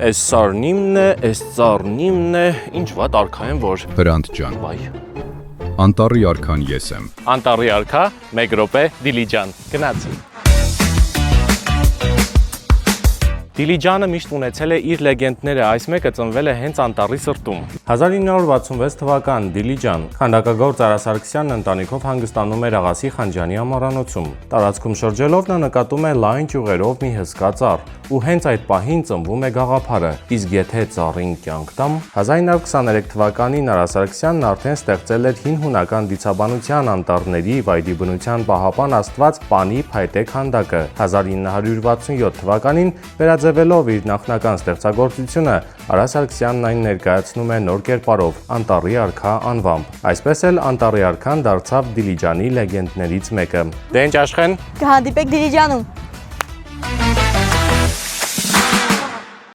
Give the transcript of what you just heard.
Այս սարնիմն է, այս ծառնիմն է, ինչ վատ արքա են որ։ Հրանտ ջան, Բայ։ անտառի արքան ես եմ։ Անտառի արքա, 1 րոպե, Դիլիջան, գնացի։ Դիլիջանը միշտ ունեցել է իր լեգենդները, այս մեկը ծնվել է հենց անտառի սրտում։ 1966 թվական Դիլիջան քանդակագործ Արա Սարգսյանն ընտանիքով հանգստանում էր Աղասի Խանջյանի ամառանոցում։ Տարածքում շրջելով նա նկատում է լայն ճյուղերով մի հսկա ծառ, ու հենց այդ պահին ծնվում է գաղափարը։ Իսկ եթե ծառին կյանք տամ, 1923 թվականին Արա Սարգսյանն արդեն ստեղծել էր հին հունական դիցաբանության անտառների վայրի բնության պահապան աստված Պանի փայտե քանդակը։ 1967 թվականին վերաձևելով իր նախնական ստեղծագործությունը, Արա Սարգսյանն այն ներկայացնում է նոր կերպարով՝ Անտառի արքա անվամբ։ Այսպես էլ Անտառի արքան դարձավ Դիլիջանի լեգենդներից մեկը։ Դե ինչ Աշխեն։ Կհանդիպեք Դիլիջանում։